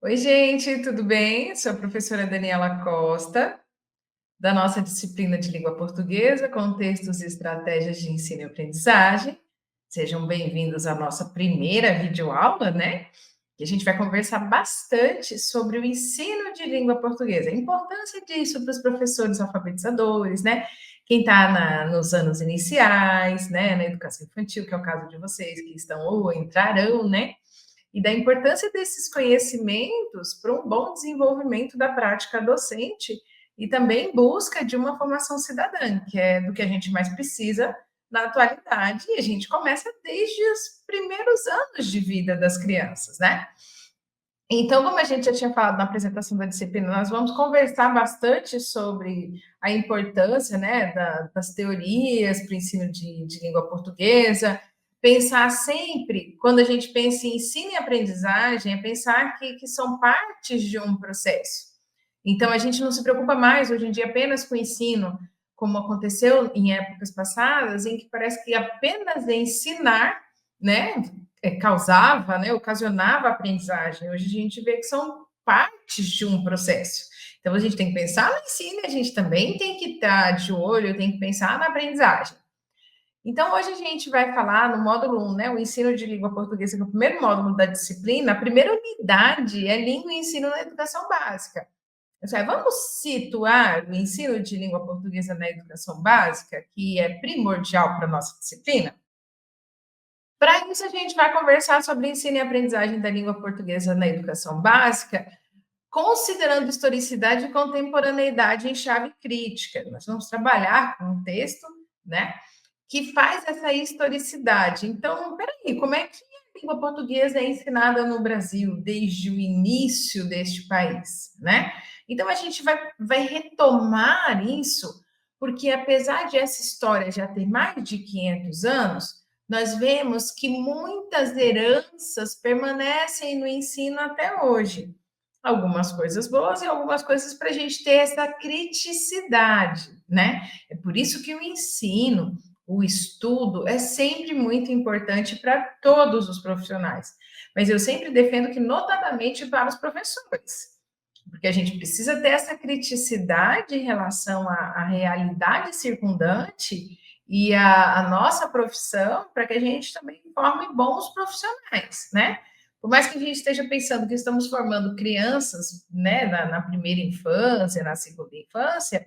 Oi, gente, tudo bem? Sou a professora Daniela Costa, da nossa disciplina de língua portuguesa, contextos e estratégias de ensino e aprendizagem. Sejam bem-vindos à nossa primeira videoaula, né? E a gente vai conversar bastante sobre o ensino de língua portuguesa, a importância disso para os professores alfabetizadores, né? Quem está nos anos iniciais, né? Na educação infantil, que é o caso de vocês que estão ou entrarão, né? E da importância desses conhecimentos para um bom desenvolvimento da prática docente e também busca de uma formação cidadã, que é do que a gente mais precisa na atualidade, e a gente começa desde os primeiros anos de vida das crianças, né? Então, como a gente já tinha falado na apresentação da disciplina, nós vamos conversar bastante sobre a importância, né, das teorias para o ensino de língua portuguesa, pensar sempre, quando a gente pensa em ensino e aprendizagem, é pensar que são partes de um processo. Então, a gente não se preocupa mais, hoje em dia, apenas com o ensino, como aconteceu em épocas passadas, em que parece que apenas ensinar, né, causava, né, ocasionava aprendizagem. Hoje a gente vê que são partes de um processo. Então, a gente tem que pensar no ensino e a gente também tem que estar de olho, tem que pensar na aprendizagem. Então, hoje a gente vai falar no módulo 1, né, o ensino de língua portuguesa, que é o primeiro módulo da disciplina. A primeira unidade é língua e ensino na educação básica. Vamos situar o ensino de língua portuguesa na educação básica, que é primordial para a nossa disciplina? Para isso, a gente vai conversar sobre ensino e aprendizagem da língua portuguesa na educação básica, considerando historicidade e contemporaneidade em chave crítica. Nós vamos trabalhar com um texto, né, que faz essa historicidade. Então, peraí, como é que a língua portuguesa é ensinada no Brasil desde o início deste país, né? Então, a gente vai retomar isso, porque apesar de essa história já ter mais de 500 anos, nós vemos que muitas heranças permanecem no ensino até hoje. Algumas coisas boas e algumas coisas para a gente ter essa criticidade, né? É por isso que o ensino, o estudo, é sempre muito importante para todos os profissionais. Mas eu sempre defendo que, notadamente, para os professores, porque a gente precisa ter essa criticidade em relação à realidade circundante e à nossa profissão, para que a gente também forme bons profissionais, né? Por mais que a gente esteja pensando que estamos formando crianças, né, na primeira infância, na segunda infância,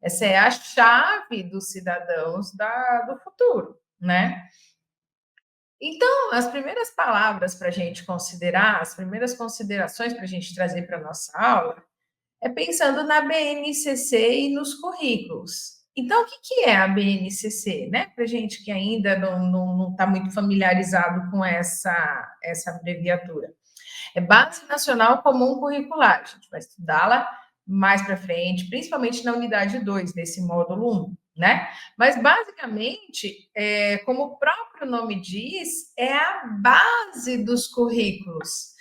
essa é a chave dos cidadãos do futuro, né? Então, as primeiras palavras para a gente considerar, as primeiras considerações para a gente trazer para a nossa aula, é pensando na BNCC e nos currículos. Então, o que é a BNCC, né? Para gente que ainda não está muito familiarizado com essa abreviatura. É Base Nacional Comum Curricular. A gente vai estudá-la mais para frente, principalmente na unidade 2 desse módulo 1, né? Mas, basicamente, como o próprio nome diz, é a base dos currículos.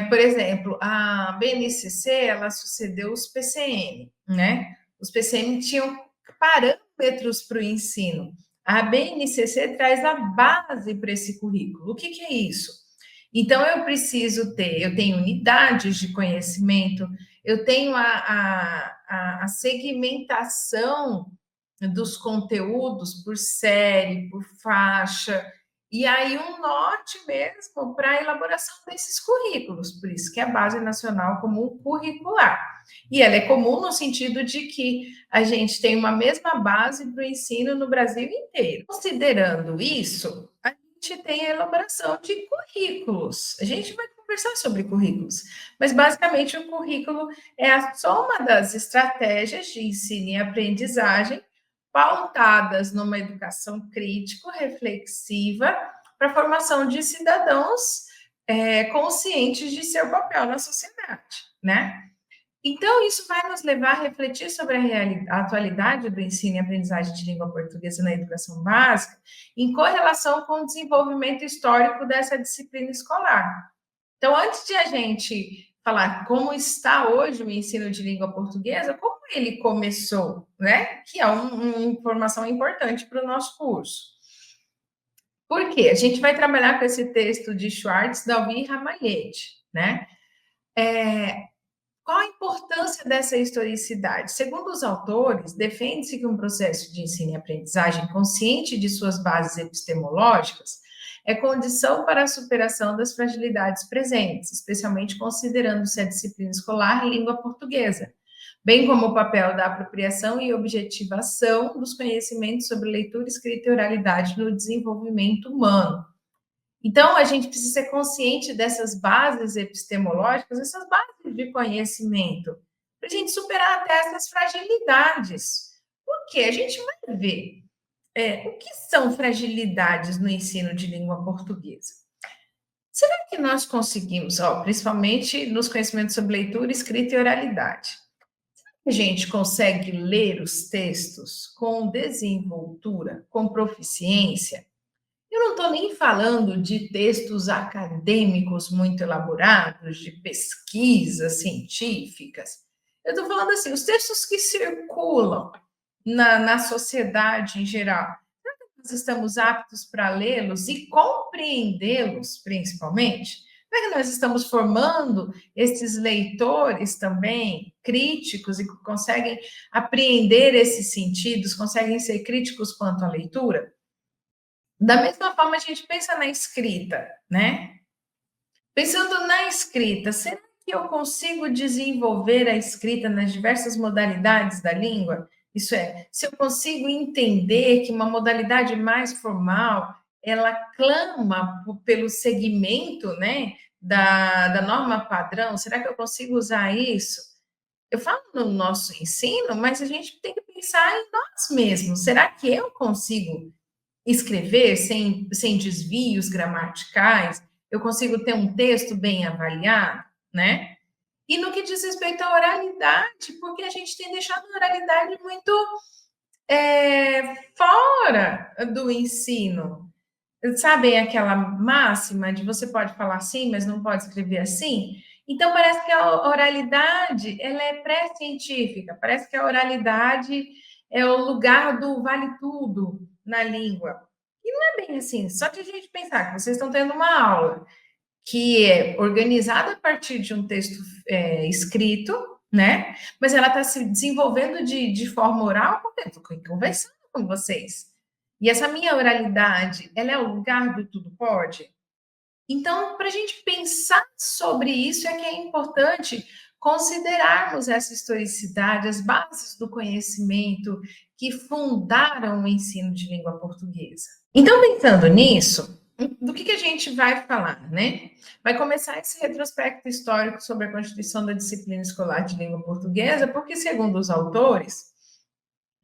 Por exemplo, a BNCC, ela sucedeu os PCN, né? Os PCN tinham parâmetros para o ensino. A BNCC traz a base para esse currículo. O que é isso? Então, eu tenho unidades de conhecimento, eu tenho a segmentação dos conteúdos por série, por faixa, e aí um norte mesmo para a elaboração desses currículos, por isso que é a Base Nacional Comum Curricular. E ela é comum no sentido de que a gente tem uma mesma base para o ensino no Brasil inteiro. Considerando isso, a gente tem a elaboração de currículos. A gente vai conversar sobre currículos, mas basicamente o currículo é a soma das estratégias de ensino e aprendizagem pautadas numa educação crítico-reflexiva para a formação de cidadãos conscientes de seu papel na sociedade, né? Então, isso vai nos levar a refletir sobre a atualidade do ensino e aprendizagem de língua portuguesa na educação básica, em correlação com o desenvolvimento histórico dessa disciplina escolar. Então, antes de a gente falar como está hoje o ensino de língua portuguesa, como ele começou, né? Que é uma informação importante para o nosso curso. Por quê? A gente vai trabalhar com esse texto de Schwartz, Dalvin e Ramalhete, né? Qual a importância dessa historicidade? Segundo os autores, defende-se que um processo de ensino e aprendizagem consciente de suas bases epistemológicas é condição para a superação das fragilidades presentes, especialmente considerando-se a disciplina escolar língua portuguesa, bem como o papel da apropriação e objetivação dos conhecimentos sobre leitura, escrita e oralidade no desenvolvimento humano. Então, a gente precisa ser consciente dessas bases epistemológicas, essas bases de conhecimento, para a gente superar até essas fragilidades. Porque a gente vai ver o que são fragilidades no ensino de língua portuguesa. Será que nós conseguimos, principalmente nos conhecimentos sobre leitura, escrita e oralidade, a gente consegue ler os textos com desenvoltura, com proficiência? Eu não estou nem falando de textos acadêmicos muito elaborados, de pesquisas científicas. Eu estou falando assim, os textos que circulam na sociedade em geral. Será que nós estamos aptos para lê-los e compreendê-los, principalmente? Será que nós estamos formando esses leitores também críticos e que conseguem apreender esses sentidos, conseguem ser críticos quanto à leitura? Da mesma forma, a gente pensa na escrita, né? Pensando na escrita, será que eu consigo desenvolver a escrita nas diversas modalidades da língua? Isso é, se eu consigo entender que uma modalidade mais formal, ela clama pelo segmento, né, da norma padrão, será que eu consigo usar isso? Eu falo no nosso ensino, mas a gente tem que pensar em nós mesmos. Será que eu consigo escrever sem desvios gramaticais, eu consigo ter um texto bem avaliado, né? E no que diz respeito à oralidade, porque a gente tem deixado a oralidade muito fora do ensino. Sabem aquela máxima de você pode falar assim, mas não pode escrever assim? Então, parece que a oralidade ela é pré-científica, parece que a oralidade é o lugar do vale tudo na língua. E não é bem assim, só de a gente pensar que vocês estão tendo uma aula que é organizada a partir de um texto escrito, né? Mas ela está se desenvolvendo de forma oral, porque eu estou conversando com vocês. E essa minha oralidade, ela é o lugar do tudo pode? Então, para a gente pensar sobre isso, é que é importante considerarmos essa historicidade, as bases do conhecimento que fundaram o ensino de língua portuguesa. Então, pensando nisso, do que a gente vai falar, né? Vai começar esse retrospecto histórico sobre a constituição da disciplina escolar de língua portuguesa, porque, segundo os autores,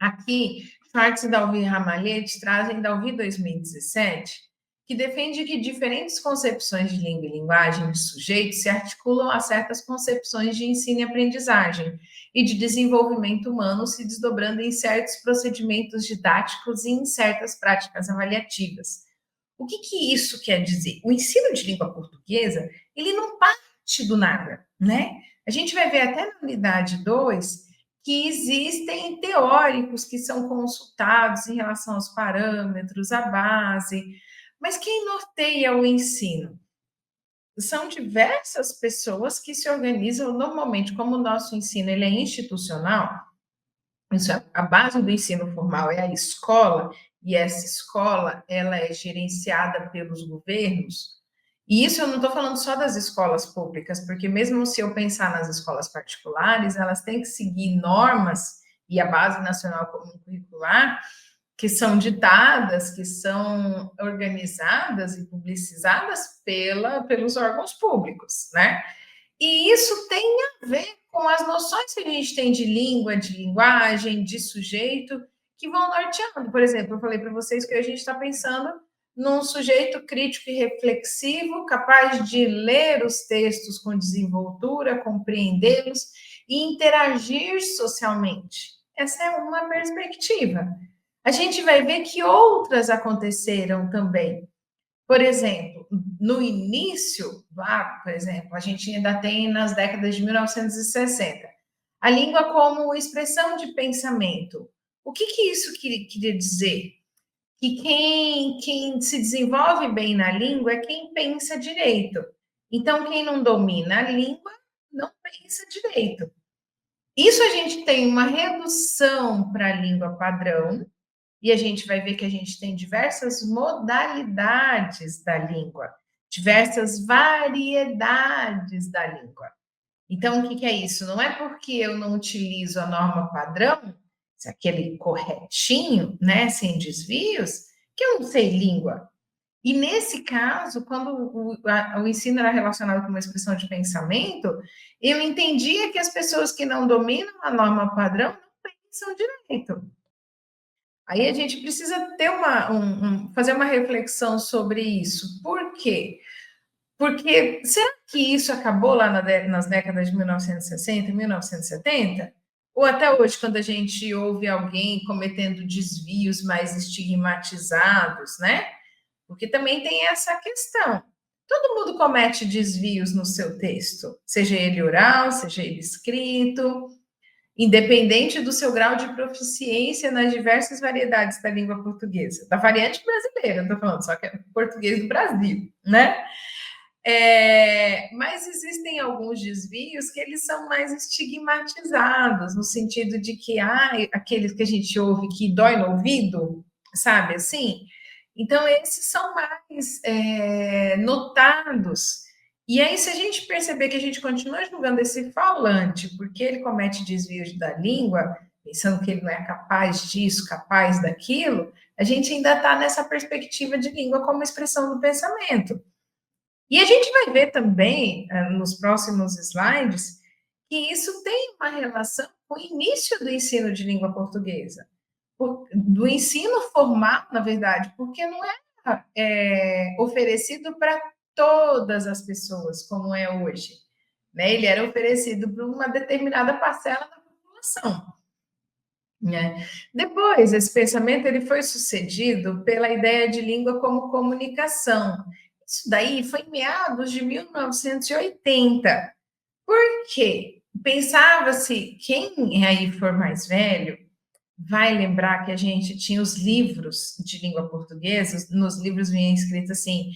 aqui, Schwartz e Dalvi Ramalhete trazem Dalvi 2017, que defende que diferentes concepções de língua e linguagem de sujeito se articulam a certas concepções de ensino e aprendizagem e de desenvolvimento humano, se desdobrando em certos procedimentos didáticos e em certas práticas avaliativas. O que isso quer dizer? O ensino de língua portuguesa, ele não parte do nada, né? A gente vai ver até na unidade 2 que existem teóricos que são consultados em relação aos parâmetros, à base, mas quem norteia o ensino? São diversas pessoas que se organizam normalmente, como o nosso ensino ele é institucional, isso é, a base do ensino formal é a escola, e essa escola ela é gerenciada pelos governos. E isso eu não estou falando só das escolas públicas, porque mesmo se eu pensar nas escolas particulares, elas têm que seguir normas e a Base Nacional Comum Curricular, que são ditadas, que são organizadas e publicizadas pelos órgãos públicos, né? E isso tem a ver com as noções que a gente tem de língua, de linguagem, de sujeito, que vão norteando. Por exemplo, eu falei para vocês que a gente está pensando num sujeito crítico e reflexivo, capaz de ler os textos com desenvoltura, compreendê-los e interagir socialmente. Essa é uma perspectiva. A gente vai ver que outras aconteceram também. Por exemplo, no início, lá, por exemplo, a gente ainda tem nas décadas de 1960, a língua como expressão de pensamento. O que isso queria dizer? Que quem se desenvolve bem na língua é quem pensa direito. Então, quem não domina a língua não pensa direito. Isso a gente tem uma redução para a língua padrão, e a gente vai ver que a gente tem diversas modalidades da língua, diversas variedades da língua. Então, o que é isso? Não é porque eu não utilizo a norma padrão, aquele corretinho, né, sem desvios, que eu não sei língua. E nesse caso, quando o ensino era relacionado com uma expressão de pensamento, eu entendia que as pessoas que não dominam a norma padrão não pensam direito. Aí a gente precisa ter fazer uma reflexão sobre isso. Por quê? Porque será que isso acabou lá nas décadas de 1960, 1970? Ou até hoje, quando a gente ouve alguém cometendo desvios mais estigmatizados, né? Porque também tem essa questão. Todo mundo comete desvios no seu texto, seja ele oral, seja ele escrito, independente do seu grau de proficiência nas diversas variedades da língua portuguesa. Da variante brasileira, estou falando, só que é português do Brasil, né? Mas existem alguns desvios que eles são mais estigmatizados, no sentido de que aqueles que a gente ouve que dói no ouvido, sabe assim? Então, esses são mais notados. E aí, se a gente perceber que a gente continua julgando esse falante porque ele comete desvios da língua, pensando que ele não é capaz disso, capaz daquilo, a gente ainda está nessa perspectiva de língua como expressão do pensamento. E a gente vai ver também, nos próximos slides, que isso tem uma relação com o início do ensino de língua portuguesa, do ensino formal, na verdade, porque não é oferecido para todas as pessoas, como é hoje. Né? Ele era oferecido para uma determinada parcela da população. Né? Depois, esse pensamento ele foi sucedido pela ideia de língua como comunicação. Isso daí foi em meados de 1980. Por quê? Pensava-se, quem aí for mais velho, vai lembrar que a gente tinha os livros de língua portuguesa, nos livros vinha escrito assim,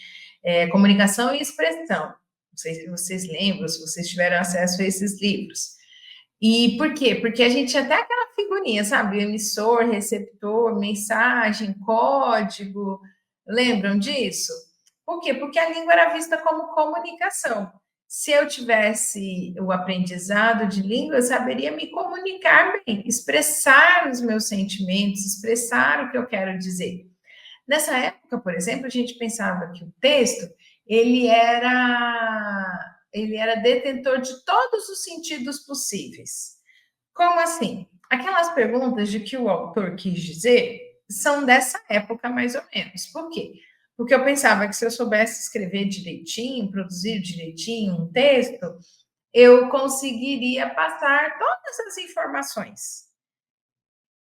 comunicação e expressão. Não sei se vocês lembram, se vocês tiveram acesso a esses livros. E por quê? Porque a gente tinha até aquela figurinha, sabe? Emissor, receptor, mensagem, código. Lembram disso? Por quê? Porque a língua era vista como comunicação. Se eu tivesse o aprendizado de língua, eu saberia me comunicar bem, expressar os meus sentimentos, expressar o que eu quero dizer. Nessa época, por exemplo, a gente pensava que o texto ele era detentor de todos os sentidos possíveis. Como assim? Aquelas perguntas de que o autor quis dizer são dessa época, mais ou menos. Por quê? Porque eu pensava que se eu soubesse escrever direitinho, produzir direitinho um texto, eu conseguiria passar todas as informações.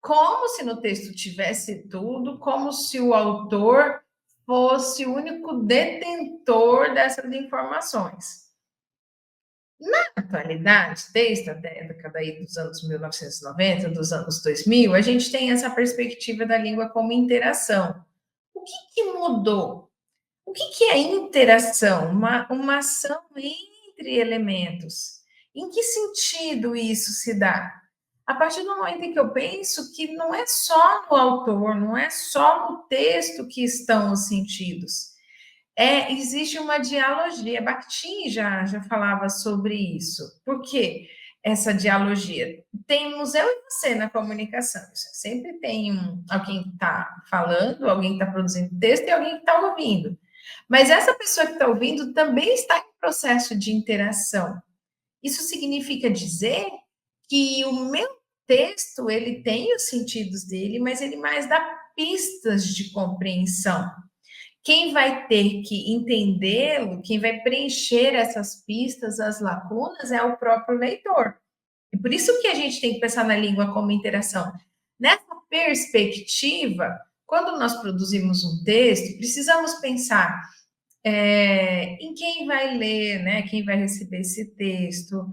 Como se no texto tivesse tudo, como se o autor fosse o único detentor dessas informações. Na atualidade, desde a década aí dos anos 1990, dos anos 2000, a gente tem essa perspectiva da língua como interação. O que mudou? O que é interação? Uma ação entre elementos. Em que sentido isso se dá? A partir do momento em que eu penso que não é só no autor, não é só no texto que estão os sentidos. Existe uma dialogia. Bakhtin já falava sobre isso. Por quê? Essa dialogia. Temos eu e você na comunicação. Sempre tem alguém que está falando, alguém que está produzindo texto e alguém que está ouvindo. Mas essa pessoa que está ouvindo também está em processo de interação. Isso significa dizer que o meu texto ele tem os sentidos dele, mas ele mais dá pistas de compreensão. Quem vai ter que entendê-lo, quem vai preencher essas pistas, as lacunas, é o próprio leitor. E por isso que a gente tem que pensar na língua como interação. Nessa perspectiva, quando nós produzimos um texto, precisamos pensar em quem vai ler, né? Quem vai receber esse texto,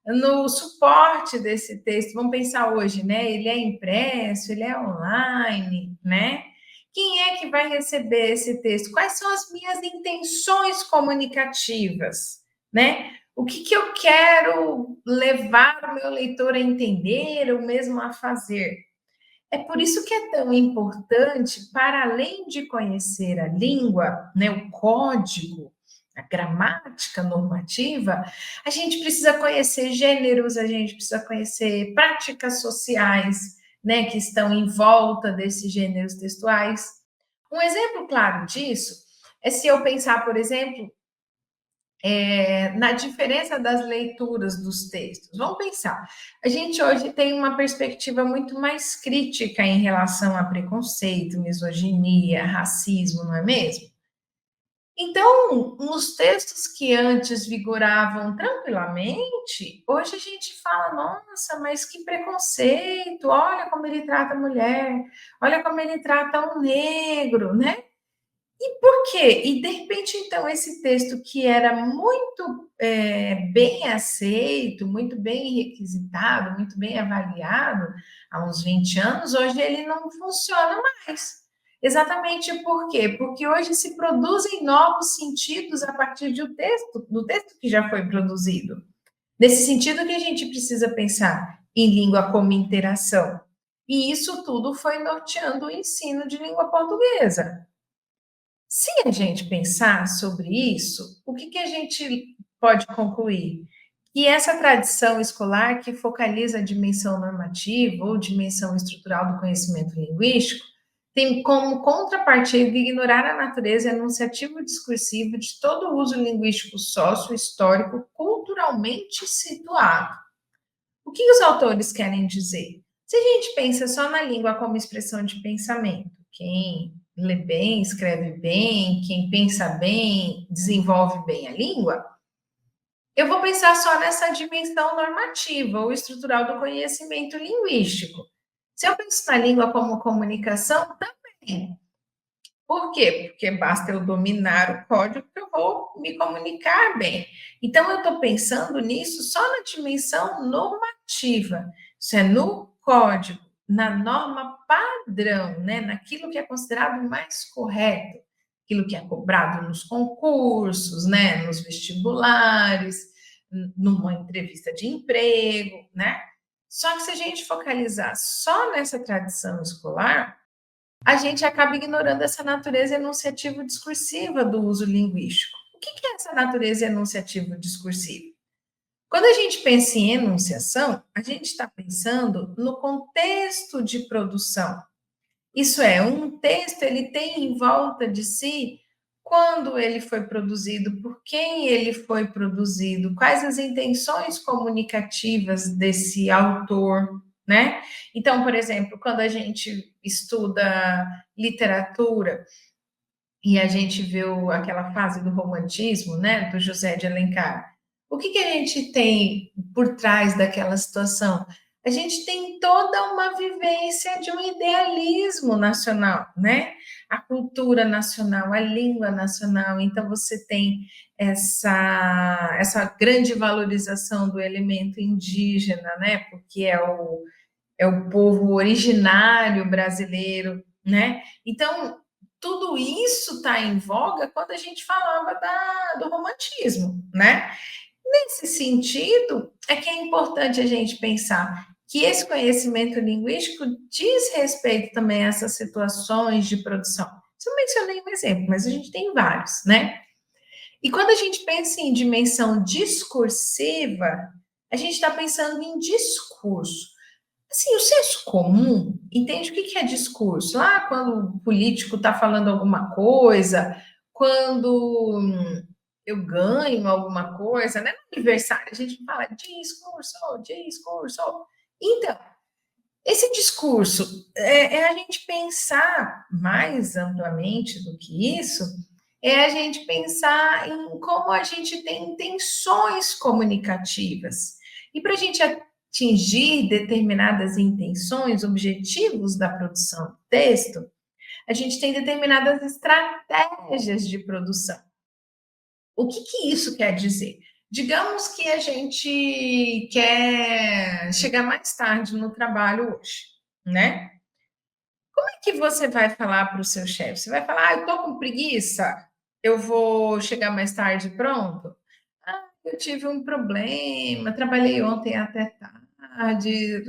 no suporte desse texto. Vamos pensar hoje, né? Ele é impresso, ele é online, né? Quem é que vai receber esse texto? Quais são as minhas intenções comunicativas, né? O que, que eu quero levar o meu leitor a entender ou mesmo a fazer? É por isso que é tão importante, para além de conhecer a língua, né, o código, a gramática normativa, a gente precisa conhecer gêneros, a gente precisa conhecer práticas sociais, né, que estão em volta desses gêneros textuais. Um exemplo claro disso é se eu pensar, por exemplo, na diferença das leituras dos textos. Vamos pensar. A gente hoje tem uma perspectiva muito mais crítica em relação a preconceito, misoginia, racismo, não é mesmo? Então, nos textos que antes vigoravam tranquilamente, hoje a gente fala, nossa, mas que preconceito, olha como ele trata a mulher, olha como ele trata o negro, né? E por quê? E de repente, então, esse texto que era muito bem aceito, muito bem requisitado, muito bem avaliado há uns 20 anos, hoje ele não funciona mais. Exatamente por quê? Porque hoje se produzem novos sentidos a partir do texto que já foi produzido. Nesse sentido que a gente precisa pensar em língua como interação. E isso tudo foi norteando o ensino de língua portuguesa. Se a gente pensar sobre isso, o que, que a gente pode concluir? Que essa tradição escolar que focaliza a dimensão normativa ou dimensão estrutural do conhecimento linguístico tem como contrapartida ignorar a natureza enunciativo-discursiva de todo o uso linguístico sócio-histórico culturalmente situado. O que os autores querem dizer? Se a gente pensa só na língua como expressão de pensamento, quem lê bem, escreve bem, quem pensa bem, desenvolve bem a língua, eu vou pensar só nessa dimensão normativa ou estrutural do conhecimento linguístico. Se eu penso na língua como comunicação, também. Por quê? Porque basta eu dominar o código que eu vou me comunicar bem. Então, eu estou pensando nisso só na dimensão normativa. Isso é no código, na norma padrão, né? Naquilo que é considerado mais correto, aquilo que é cobrado nos concursos, né? Nos vestibulares, numa entrevista de emprego, né? Só que se a gente focalizar só nessa tradição escolar, a gente acaba ignorando essa natureza enunciativo-discursiva do uso linguístico. O que é essa natureza enunciativo-discursiva? Quando a gente pensa em enunciação, a gente está pensando no contexto de produção. Isso é, um texto ele tem em volta de si quando ele foi produzido, por quem ele foi produzido, quais as intenções comunicativas desse autor, né? Então, por exemplo, quando a gente estuda literatura e a gente vê aquela fase do romantismo, né, do José de Alencar, o que, que a gente tem por trás daquela situação? A gente tem toda uma vivência de um idealismo nacional, né? A cultura nacional, a língua nacional. Então, você tem essa grande valorização do elemento indígena, né? Porque é o povo originário brasileiro, né? Então, tudo isso está em voga quando a gente falava do romantismo, né? Nesse sentido, é que é importante a gente pensar que esse conhecimento linguístico diz respeito também a essas situações de produção. Eu mencionei um exemplo, mas a gente tem vários, né? E quando a gente pensa em dimensão discursiva, a gente está pensando em discurso. Assim, o senso comum entende o que é discurso. Lá, quando o político está falando alguma coisa, quando eu ganho alguma coisa, né? No aniversário, a gente fala discurso, discurso. Então, esse discurso é a gente pensar mais amplamente do que isso, é a gente pensar em como a gente tem intenções comunicativas. E para a gente atingir determinadas intenções, objetivos da produção do texto, a gente tem determinadas estratégias de produção. O que, que isso quer dizer? Digamos que a gente quer chegar mais tarde no trabalho hoje, né? Como é que você vai falar para o seu chefe? Você vai falar, eu estou com preguiça, eu vou chegar mais tarde, pronto? eu tive um problema, trabalhei ontem até tarde.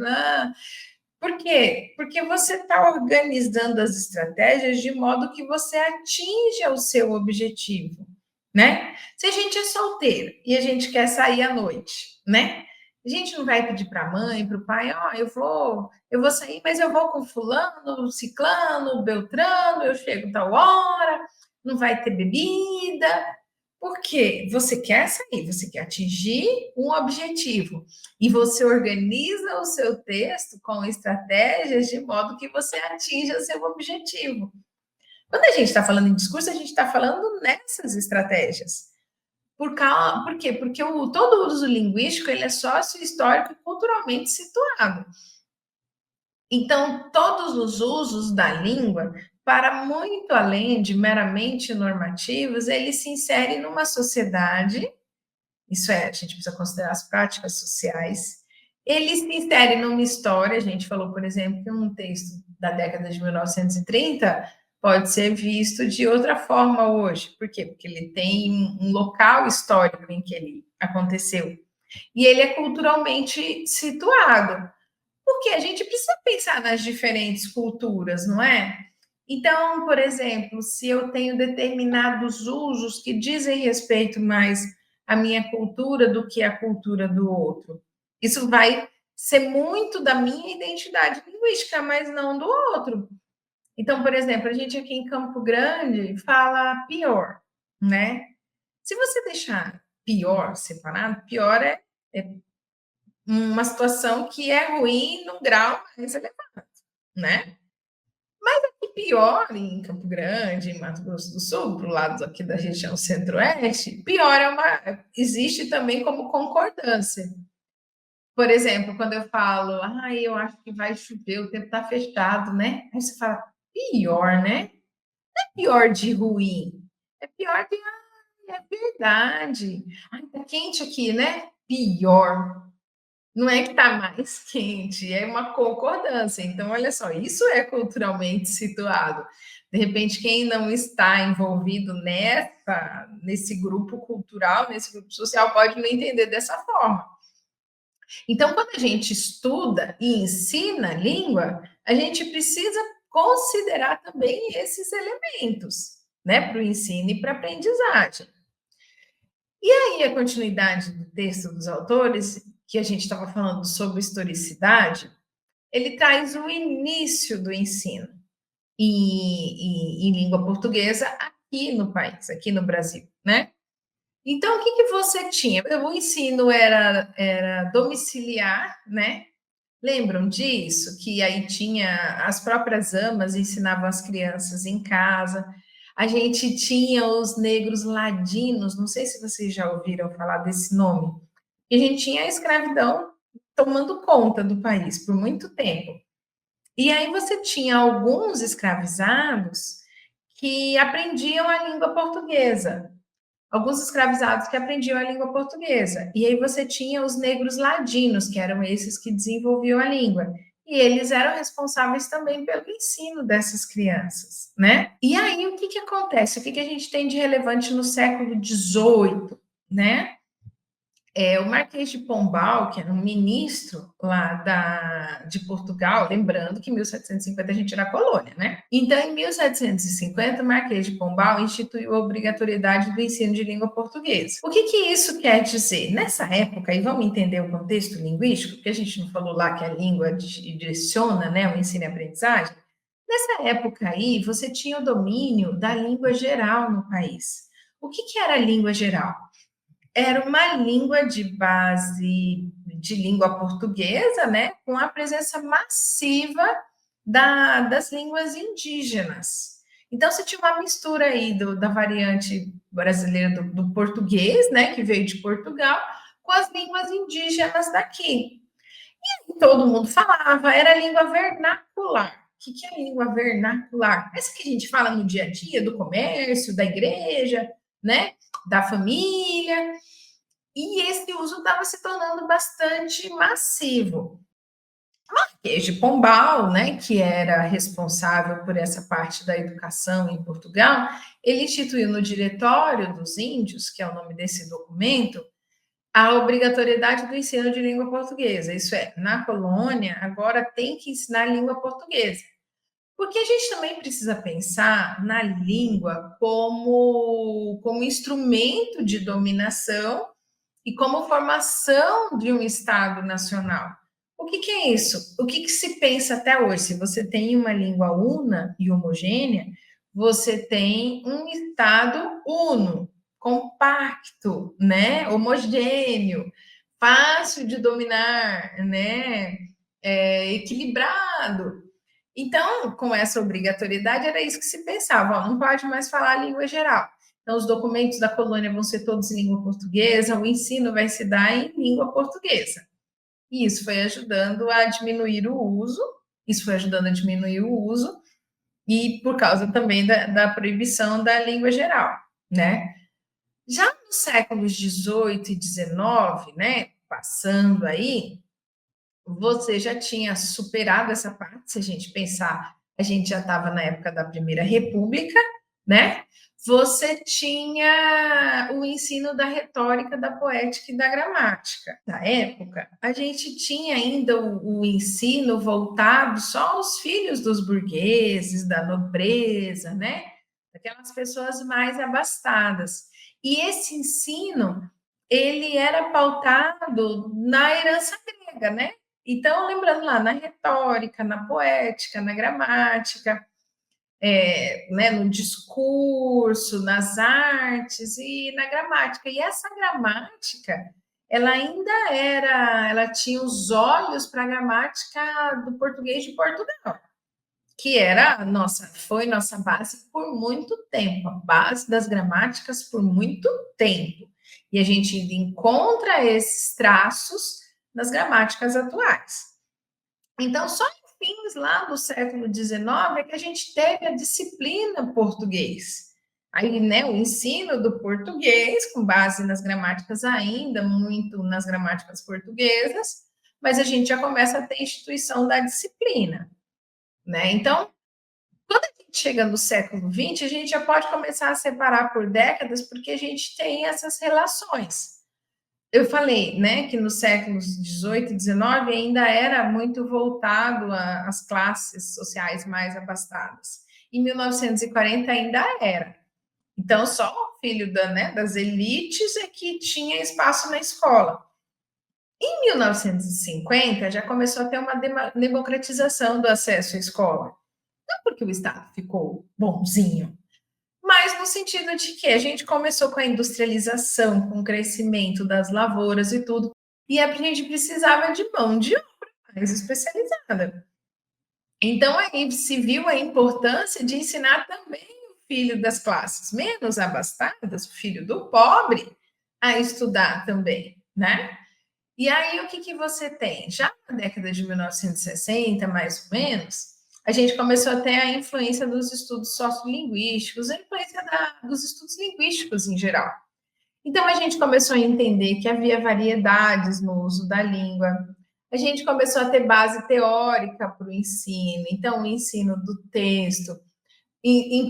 Por quê? Porque você está organizando as estratégias de modo que você atinja o seu objetivo, né? Se a gente é solteiro e a gente quer sair à noite, né? A gente não vai pedir para a mãe, para o pai, ó, eu vou sair, mas eu vou com fulano, ciclano, beltrano, eu chego tal hora, não vai ter bebida, porque você quer sair, você quer atingir um objetivo e você organiza o seu texto com estratégias de modo que você atinja o seu objetivo. Quando a gente está falando em discurso, a gente está falando nessas estratégias. Por quê? Porque todo o uso linguístico ele é sócio-histórico e culturalmente situado. Então, todos os usos da língua, para muito além de meramente normativos, eles se inserem numa sociedade, isso é, a gente precisa considerar as práticas sociais, eles se inserem numa história, a gente falou, por exemplo, que um texto da década de 1930 pode ser visto de outra forma hoje. Por quê? Porque ele tem um local histórico em que ele aconteceu. E ele é culturalmente situado. Porque a gente precisa pensar nas diferentes culturas, não é? Então, por exemplo, se eu tenho determinados usos que dizem respeito mais à minha cultura do que à cultura do outro, isso vai ser muito da minha identidade linguística, mas não do outro. Então, por exemplo, a gente aqui em Campo Grande fala pior, né? Se você deixar pior separado, pior é uma situação que é ruim num grau mais elevado, né? E pior em Campo Grande, em Mato Grosso do Sul, para o lado aqui da região centro-oeste, pior existe também como concordância. Por exemplo, quando eu falo, eu acho que vai chover, o tempo está fechado, né? Aí você fala, pior, né? Não é pior de ruim, é pior de, é verdade. Tá quente aqui, né? Pior. Não é que está mais quente, é uma concordância. Então, olha só, isso é culturalmente situado. De repente, quem não está envolvido nesse grupo cultural, nesse grupo social, pode não entender dessa forma. Então, quando a gente estuda e ensina a língua, a gente precisa considerar também esses elementos, né, para o ensino e para a aprendizagem. E aí, a continuidade do texto dos autores, que a gente estava falando sobre historicidade, ele traz o início do ensino em língua portuguesa aqui no país, aqui no Brasil, né? Então, o que, que você tinha? O ensino era domiciliar, né? Lembram disso? Que aí tinha as próprias amas ensinavam as crianças em casa. A gente tinha os negros ladinos, não sei se vocês já ouviram falar desse nome. E a gente tinha a escravidão tomando conta do país por muito tempo. E aí você tinha alguns escravizados que aprendiam a língua portuguesa, alguns escravizados que aprendiam a língua portuguesa. E aí você tinha os negros ladinos, que eram esses que desenvolviam a língua. E eles eram responsáveis também pelo ensino dessas crianças, né? E aí o que, que acontece? O que, que a gente tem de relevante no século XVIII, né? O Marquês de Pombal, que era um ministro lá de Portugal, lembrando que em 1750 a gente era colônia, né? Então, em 1750, o Marquês de Pombal instituiu a obrigatoriedade do ensino de língua portuguesa. O que, que isso quer dizer? Nessa época, e vamos entender o contexto linguístico, porque a gente não falou lá que a língua direciona, né, o ensino e a aprendizagem. Nessa época aí, você tinha o domínio da língua geral no país. O que, que era a língua geral? Era uma língua de base de língua portuguesa, né, com a presença massiva das línguas indígenas. Então, você tinha uma mistura aí da variante brasileira do português, né, que veio de Portugal, com as línguas indígenas daqui. E todo mundo falava, era a língua vernacular. O que é a língua vernacular? Essa que a gente fala no dia a dia, do comércio, da igreja, né, da família. E esse uso estava se tornando bastante massivo. Marquês de Pombal, né, que era responsável por essa parte da educação em Portugal, ele instituiu no Diretório dos Índios, que é o nome desse documento, a obrigatoriedade do ensino de língua portuguesa. Isso é, na colônia, agora tem que ensinar língua portuguesa. Porque a gente também precisa pensar na língua como instrumento de dominação e como formação de um Estado nacional. O que é isso? O que se pensa até hoje? Se você tem uma língua una e homogênea, você tem um Estado uno, compacto, né? Homogêneo, fácil de dominar, né? Equilibrado. Então, com essa obrigatoriedade, era isso que se pensava, ó, não pode mais falar a língua geral. Então, os documentos da colônia vão ser todos em língua portuguesa, o ensino vai se dar em língua portuguesa. E isso foi ajudando a diminuir o uso, e por causa também da proibição da língua geral, né? Já nos séculos XVIII e XIX, né, passando aí, você já tinha superado essa parte, se a gente pensar, a gente já estava na época da Primeira República, né? Você tinha o ensino da retórica, da poética e da gramática. Na época, a gente tinha ainda o ensino voltado só aos filhos dos burgueses, da nobreza, né? Aquelas pessoas mais abastadas. E esse ensino, ele era pautado na herança grega, né? Então, lembrando lá, na retórica, na poética, na gramática, né, no discurso, nas artes e na gramática. E essa gramática, ela tinha os olhos para a gramática do português de Portugal, que foi nossa base por muito tempo, a base das gramáticas por muito tempo. E a gente encontra esses traços nas gramáticas atuais. Então, só em fins lá do século XIX é que a gente teve a disciplina português. Aí, né, o ensino do português, com base nas gramáticas ainda, muito nas gramáticas portuguesas, mas a gente já começa a ter instituição da disciplina, né? Então, quando a gente chega no século XX, a gente já pode começar a separar por décadas, porque a gente tem essas relações. Eu falei, né, que nos séculos XVIII e XIX ainda era muito voltado às classes sociais mais abastadas. Em 1940 ainda era. Então, só o filho das elites é que tinha espaço na escola. Em 1950, já começou a ter uma democratização do acesso à escola. Não porque o Estado ficou bonzinho, mas no sentido de que a gente começou com a industrialização, com o crescimento das lavouras e tudo, e a gente precisava de mão de obra mais especializada. Então, aí se viu a importância de ensinar também o filho das classes menos abastadas, o filho do pobre, a estudar também, né? E aí, o que você tem? Já na década de 1960, mais ou menos, a gente começou a ter a influência dos estudos sociolinguísticos, a influência dos estudos linguísticos em geral. Então, a gente começou a entender que havia variedades no uso da língua, a gente começou a ter base teórica para o ensino, então, o ensino do texto,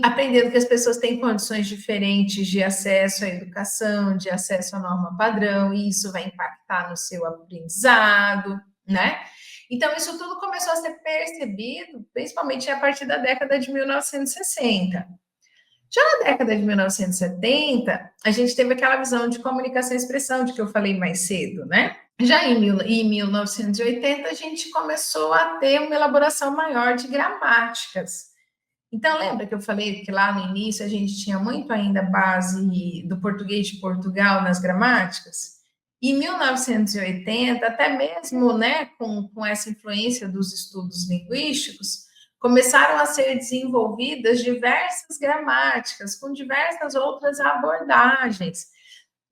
aprendendo que as pessoas têm condições diferentes de acesso à educação, de acesso à norma padrão, e isso vai impactar no seu aprendizado, né? Então, isso tudo começou a ser percebido, principalmente a partir da década de 1960. Já na década de 1970, a gente teve aquela visão de comunicação e expressão, de que eu falei mais cedo, né? Já em 1980, a gente começou a ter uma elaboração maior de gramáticas. Então, lembra que eu falei que lá no início a gente tinha muito ainda base do português de Portugal nas gramáticas? Em 1980, até mesmo, né, com essa influência dos estudos linguísticos, começaram a ser desenvolvidas diversas gramáticas, com diversas outras abordagens,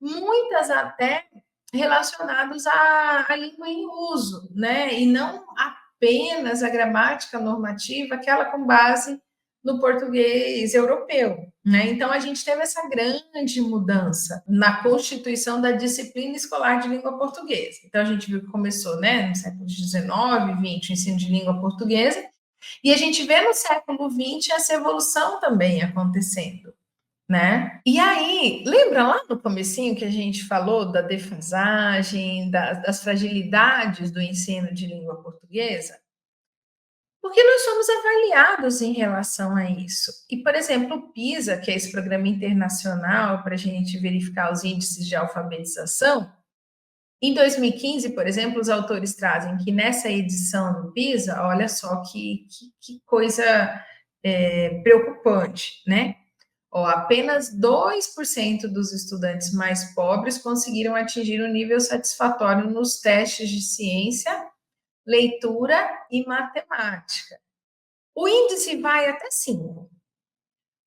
muitas até relacionadas à língua em uso, né, e não apenas a gramática normativa, aquela com base no português europeu, né? Então a gente teve essa grande mudança na constituição da disciplina escolar de língua portuguesa. Então a gente viu que começou, né, no século XIX, XX, o ensino de língua portuguesa, e a gente vê no século XX essa evolução também acontecendo. né? E aí, lembra lá no comecinho que a gente falou da defasagem, das fragilidades do ensino de língua portuguesa? Porque nós somos avaliados em relação a isso. E, por exemplo, o PISA, que é esse programa internacional para a gente verificar os índices de alfabetização, em 2015, por exemplo, os autores trazem que nessa edição do PISA, olha só que coisa preocupante, né? Ó, apenas 2% dos estudantes mais pobres conseguiram atingir um nível satisfatório nos testes de ciência, leitura e matemática. O índice vai até 5.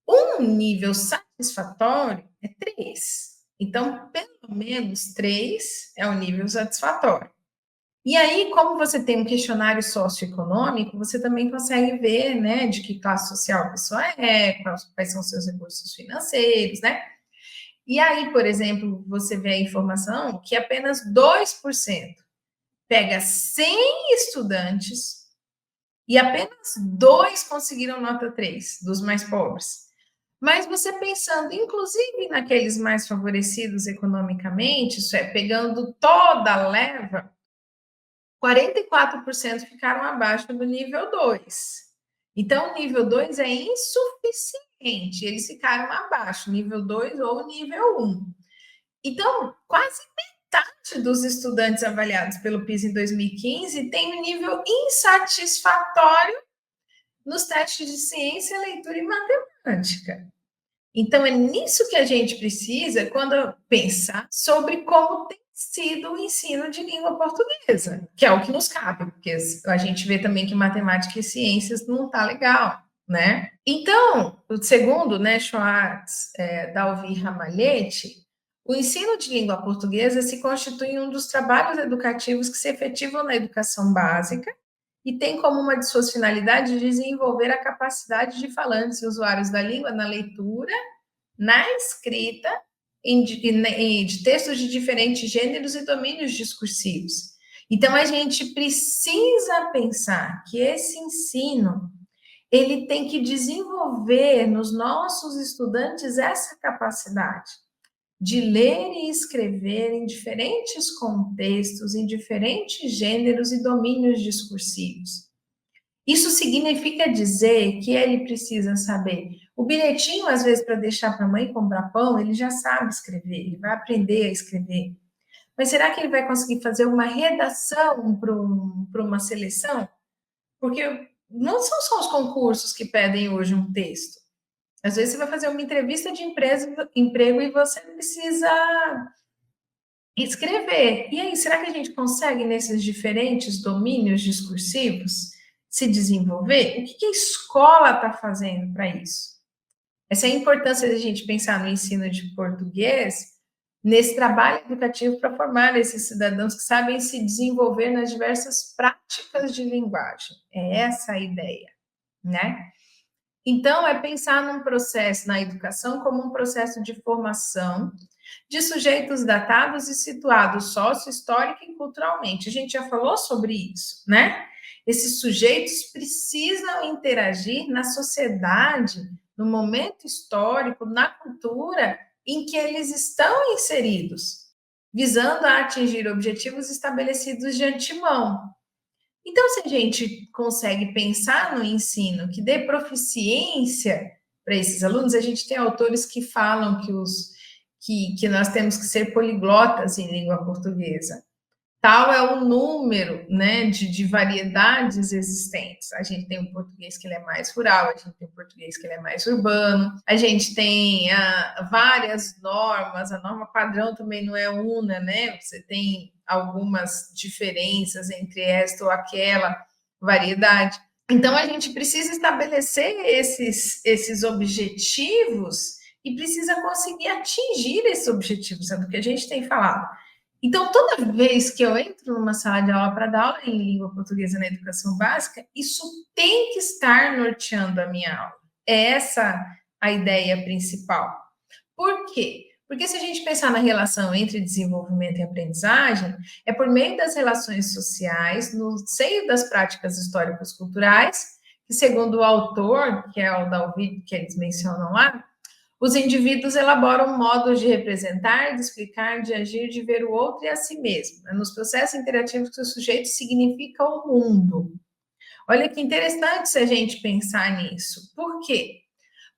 Um nível satisfatório é 3. Então, pelo menos 3 é o nível satisfatório. E aí, como você tem um questionário socioeconômico, você também consegue ver, né, de que classe social a pessoa é, quais são seus recursos financeiros, né? E aí, por exemplo, você vê a informação que apenas 2% pega 100 estudantes e apenas 2 conseguiram nota 3 dos mais pobres. Mas você pensando, inclusive, naqueles mais favorecidos economicamente, isso é, pegando toda a leva, 44% ficaram abaixo do nível 2. Então, o nível 2 é insuficiente, eles ficaram abaixo, nível 2 ou nível 1. Então, quase metade dos estudantes avaliados pelo PISA em 2015 tem um nível insatisfatório nos testes de ciência, leitura e matemática. Então, é nisso que a gente precisa quando pensar sobre como tem sido o ensino de língua portuguesa, que é o que nos cabe, porque a gente vê também que matemática e ciências não está legal, né? Então, segundo, né, Schwartz, Dalvi e Ramalhete, o ensino de língua portuguesa se constitui um dos trabalhos educativos que se efetivam na educação básica e tem como uma de suas finalidades desenvolver a capacidade de falantes e usuários da língua na leitura, na escrita, de textos de diferentes gêneros e domínios discursivos. Então, a gente precisa pensar que esse ensino ele tem que desenvolver nos nossos estudantes essa capacidade de ler e escrever em diferentes contextos, em diferentes gêneros e domínios discursivos. Isso significa dizer que ele precisa saber. O bilhetinho, às vezes, para deixar para a mãe comprar pão, ele já sabe escrever, ele vai aprender a escrever. Mas será que ele vai conseguir fazer uma redação para uma seleção? Porque não são só os concursos que pedem hoje um texto. Às vezes você vai fazer uma entrevista de emprego e você precisa escrever. E aí, será que a gente consegue, nesses diferentes domínios discursivos, se desenvolver? O que a escola está fazendo para isso? Essa é a importância da gente pensar no ensino de português, nesse trabalho educativo para formar esses cidadãos que sabem se desenvolver nas diversas práticas de linguagem. É essa a ideia, né? Então, é pensar num processo na educação como um processo de formação de sujeitos datados e situados socio, histórica e culturalmente. A gente já falou sobre isso, né? Esses sujeitos precisam interagir na sociedade, no momento histórico, na cultura em que eles estão inseridos, visando a atingir objetivos estabelecidos de antemão. Então, se a gente consegue pensar no ensino que dê proficiência para esses alunos, a gente tem autores que falam que nós temos que ser poliglotas em língua portuguesa. Tal é o número, né, de variedades existentes. A gente tem o português que ele é mais rural, a gente tem o português que ele é mais urbano, a gente tem várias normas, a norma padrão também não é una, né? Você tem algumas diferenças entre esta ou aquela variedade. Então, a gente precisa estabelecer esses objetivos e precisa conseguir atingir esses objetivos, é do que a gente tem falado. Então, toda vez que eu entro numa sala de aula para dar aula em língua portuguesa na educação básica, isso tem que estar norteando a minha aula. É essa a ideia principal. Por quê? Porque se a gente pensar na relação entre desenvolvimento e aprendizagem, é por meio das relações sociais, no seio das práticas históricas culturais, que segundo o autor, que é o Dalvi, que eles mencionam lá, Os indivíduos elaboram modos de representar, de explicar, de agir, de ver o outro e a si mesmo. É nos processos interativos que o sujeito significa o mundo. Olha que interessante se a gente pensar nisso. Por quê?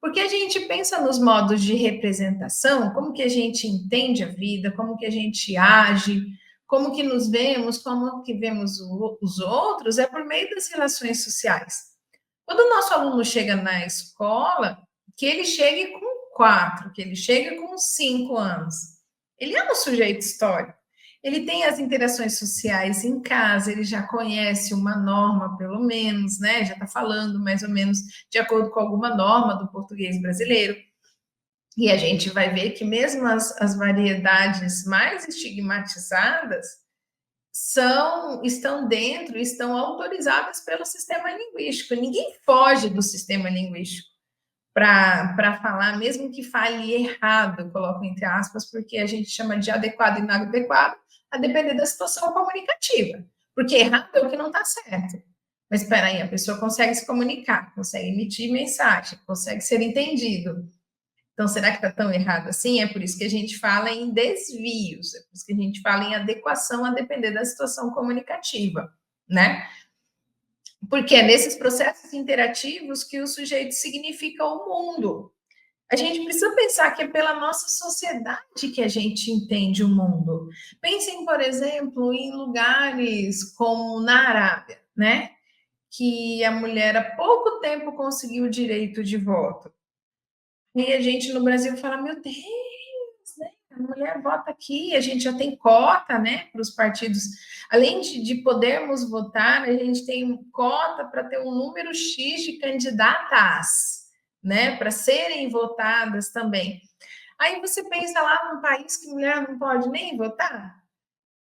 Porque a gente pensa nos modos de representação, como que a gente entende a vida, como que a gente age, como que nos vemos, como que vemos os outros, é por meio das relações sociais. Quando o nosso aluno chega na escola, que ele chegue com 4, que ele chegue com 5 anos, ele é um sujeito histórico. Ele tem as interações sociais em casa, ele já conhece uma norma, pelo menos, né? Já está falando mais ou menos de acordo com alguma norma do português brasileiro. E a gente vai ver que mesmo as variedades mais estigmatizadas estão dentro, estão autorizadas pelo sistema linguístico. Ninguém foge do sistema linguístico para falar, mesmo que fale errado, coloco entre aspas, porque a gente chama de adequado e inadequado, a depender da situação comunicativa. Porque errado é o que não está certo. Mas espera aí, a pessoa consegue se comunicar, consegue emitir mensagem, consegue ser entendido. Então, será que está tão errado assim? É por isso que a gente fala em desvios, é por isso que a gente fala em adequação a depender da situação comunicativa, né? Porque é nesses processos interativos que o sujeito significa o mundo. A gente precisa pensar que é pela nossa sociedade que a gente entende o mundo. Pensem, por exemplo, em lugares como na Arábia, né? Que a mulher há pouco tempo conseguiu o direito de voto. E a gente no Brasil fala, meu Deus, né? A mulher vota aqui, a gente já tem cota, né, para os partidos. Além de podermos votar, a gente tem cota para ter um número X de candidatas, né, para serem votadas também. Aí você pensa lá num país que mulher não pode nem votar.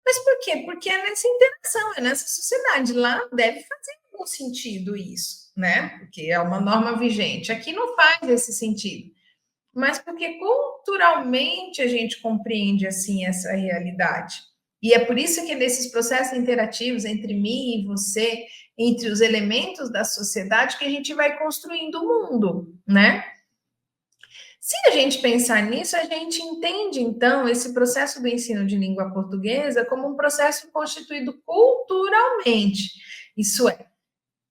Mas por quê? Porque é nessa interação, é nessa sociedade. Lá deve fazer algum sentido isso, né? Porque é uma norma vigente. Aqui não faz esse sentido, mas porque culturalmente a gente compreende assim essa realidade. E é por isso que nesses processos interativos entre mim e você, entre os elementos da sociedade, que a gente vai construindo o mundo, né? Se a gente pensar nisso, a gente entende então esse processo do ensino de língua portuguesa como um processo constituído culturalmente. Isso é,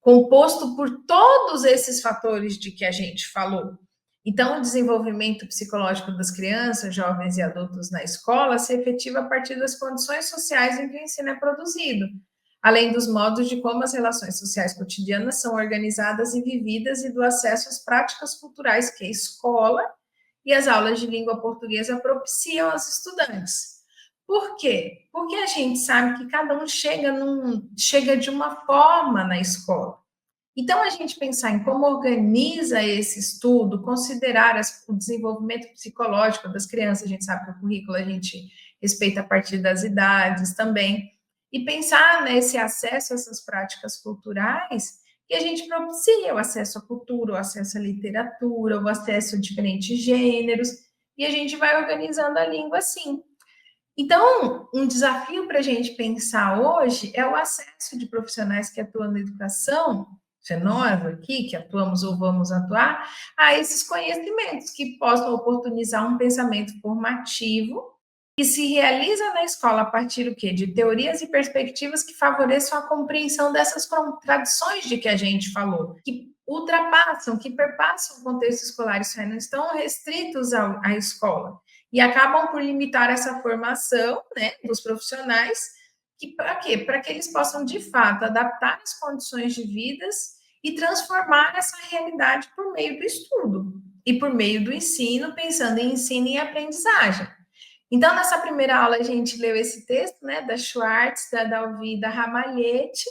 composto por todos esses fatores de que a gente falou. Então, o desenvolvimento psicológico das crianças, jovens e adultos na escola se efetiva a partir das condições sociais em que o ensino é produzido, além dos modos de como as relações sociais cotidianas são organizadas e vividas e do acesso às práticas culturais que a escola e as aulas de língua portuguesa propiciam aos estudantes. Por quê? Porque a gente sabe que cada um chega de uma forma na escola. Então, a gente pensar em como organiza esse estudo, considerar o desenvolvimento psicológico das crianças, a gente sabe que o currículo a gente respeita a partir das idades também, e pensar nesse acesso a essas práticas culturais, que a gente propicia o acesso à cultura, o acesso à literatura, o acesso a diferentes gêneros, e a gente vai organizando a língua assim. Então, um desafio para a gente pensar hoje é o acesso de profissionais que atuam na educação, é nós aqui que atuamos ou vamos atuar, a esses conhecimentos que possam oportunizar um pensamento formativo que se realiza na escola a partir do quê? De teorias e perspectivas que favoreçam a compreensão dessas contradições de que a gente falou, que ultrapassam, que perpassam o contexto escolar, isso aí, não estão restritos à escola e acabam por limitar essa formação, né, dos profissionais, que para quê? Para que eles possam, de fato, adaptar as condições de vidas e transformar essa realidade por meio do estudo e por meio do ensino, pensando em ensino e aprendizagem. Então, nessa primeira aula, a gente leu esse texto, né, da Schwartz, da Dalvi, da Ramalhete.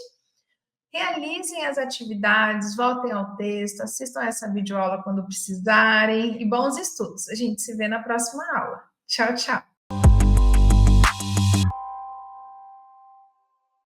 Realizem as atividades, voltem ao texto, assistam essa videoaula quando precisarem e bons estudos. A gente se vê na próxima aula. Tchau, tchau.